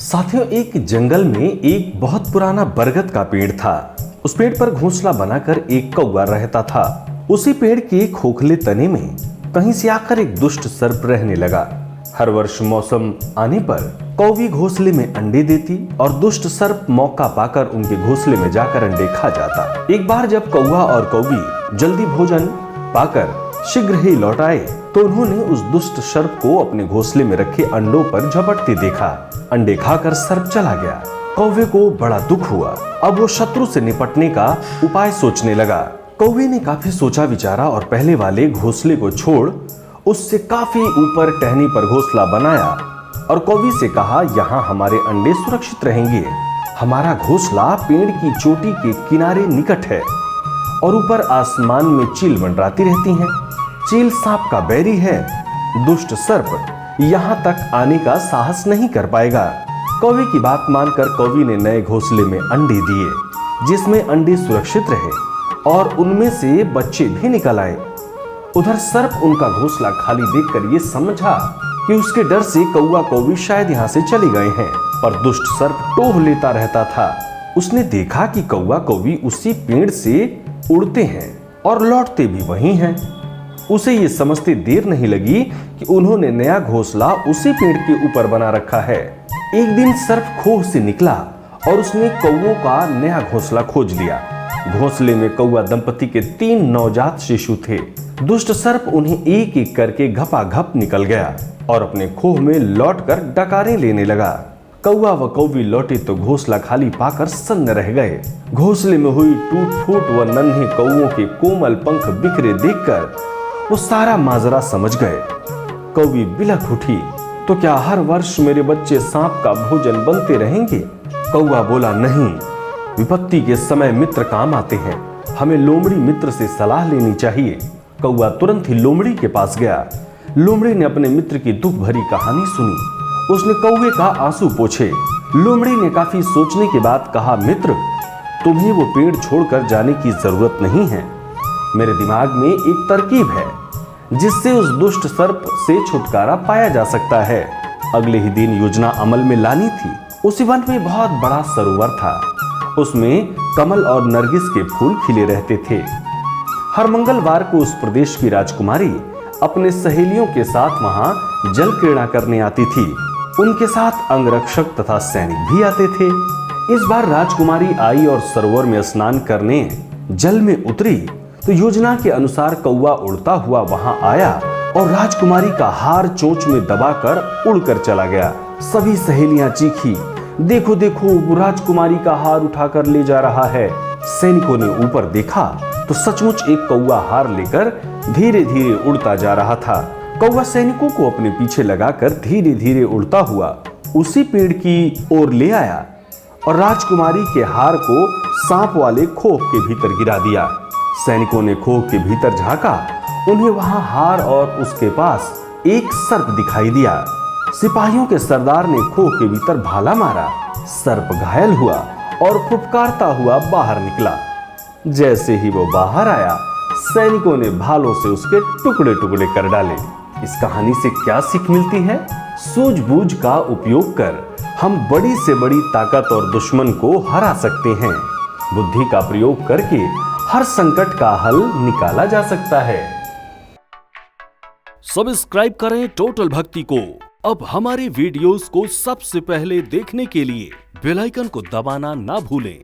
साथियों, एक जंगल में एक बहुत पुराना बरगद का पेड़ था। उस पेड़ पर घोंसला बनाकर एक कौवा रहता था। उसी पेड़ के खोखले तने में कहीं से आकर एक दुष्ट सर्प रहने लगा। हर वर्ष मौसम आने पर कौवी घोंसले में अंडे देती और दुष्ट सर्प मौका पाकर उनके घोंसले में जाकर अंडे खा जाता। एक बार जब कौवा और कौवी जल्दी भोजन पाकर शीघ्र ही लौट आए तो उन्होंने उस दुष्ट सर्प को अपने घोंसले में रखे अंडों पर झपटते देखा। अंडे खाकर सर्प चला गया। कौवे को बड़ा दुख हुआ। अब वो शत्रु से निपटने का उपाय सोचने लगा। कौवे ने काफी सोचा विचारा और पहले वाले घोंसले को छोड़ उससे काफी ऊपर टहनी पर घोंसला बनाया और कौवी से कहा, यहाँ हमारे अंडे सुरक्षित रहेंगे। हमारा घोंसला पेड़ की चोटी के किनारे निकट है और ऊपर आसमान में चील मंडराती रहती हैं। चील सांप का बैरी है। दुष्ट सर्प यहाँ तक आने का साहस नहीं कर पाएगा। कौवे की बात मानकर कौवी ने नए घोंसले में अंडे दिए, जिसमें अंडे सुरक्षित रहे और उनमें से बच्चे भी निकल आए। उधर सर्प उनका घोंसला खाली देखकर ये समझा कि उसके डर से कौवा कौवी शायद यहाँ से चले गए हैं, पर दुष्ट सर्प टोह लेता रहता था। उसने देखा कि कौवा कौवी उसी पेड़ से उड़ते हैं और लौटते भी वहीं हैं। उसे ये समझते देर नहीं लगी कि उन्होंने नया घोंसला उसी पेड़ के ऊपर बना रखा है। एक दिन सर्प खोह से निकला और उसने कौवों का नया घोंसला खोज लिया। घोंसले में कौवा दंपति के 3 नवजात शिशु थे। दुष्ट सर्प उन्हें एक एक करके घपाघप निकल गया और अपने खोह में लौटकर डकारें लेने लगा। कौवा व कौवी लौटे तो घोंसला खाली पाकर सन्न रह गए। घोंसले में हुई टूट फूट व नन्हे कौवों के कोमल पंख बिखरे देखकर वो सारा माजरा समझ गए। कौवी बिलख उठी, तो क्या हर वर्ष मेरे बच्चे सांप का भोजन बनते रहेंगे? कौवा बोला, नहीं, विपत्ति के समय मित्र काम आते हैं। हमें लोमड़ी मित्र से सलाह लेनी चाहिए। कौवा तुरंत ही लोमड़ी के पास गया। लोमड़ी ने अपने मित्र की दुख भरी कहानी सुनी। उसने कौवे का आंसू पोंछे। लोमड़ी ने काफी सोचने के बाद कहा, मित्र, तुम्हें वो पेड़ छोड़कर जाने की जरूरत नहीं है। मेरे दिमाग में एक तरकीब है जिससे उस दुष्ट सर्प से छुटकारा पाया जा सकता है। अगले ही दिन योजना अमल में लानी थी। उसी वन में बहुत बड़ा सरोवर था। उसमें कमल और नरगिस के फूल खिले रहते थे। हर मंगलवार को उस प्रदेश की राजकुमारी अपने सहेलियों के साथ वहां जल क्रीड़ा करने आती थी। उनके साथ अंगरक्षक तथा सैनिक भी आते थे। इस बार राजकुमारी आई और सरोवर में स्नान करने जल में उतरी तो योजना के अनुसार कौवा उड़ता हुआ वहां आया और राजकुमारी का हार चोंच में दबाकर उड़कर चला गया। सभी सहेलियां चीखी, देखो देखो, वो राजकुमारी का हार उठाकर ले जा रहा है। सैनिकों ने ऊपर देखा तो सचमुच एक कौवा हार लेकर धीरे धीरे उड़ता जा रहा था। कौवा सैनिकों को अपने पीछे लगाकर धीरे धीरे उड़ता हुआ उसी पेड़ की ओर ले आया और राजकुमारी के हार को सांप वाले खोह के भीतर गिरा दिया। सैनिकों ने खोह के भीतर झांका। उन्हें वहां हार और उसके पास एक सर्प दिखाई दिया। सिपाहियों के सरदार ने खोह के भीतर भाला मारा। सर्प घायल हुआ और फुफकारता हुआ बाहर निकला। जैसे ही वो बाहर आया, सैनिकों ने भालों से उसके टुकड़े टुकड़े कर डाले। इस कहानी से क्या सीख मिलती है? सूझबूझ का उपयोग कर हम बड़ी से बड़ी ताकत और दुश्मन को हरा सकते हैं। बुद्धि का प्रयोग करके हर संकट का हल निकाला जा सकता है। सब्सक्राइब करें टोटल भक्ति को। अब हमारे वीडियोस को सबसे पहले देखने के लिए बेल आइकन को दबाना ना भूलें।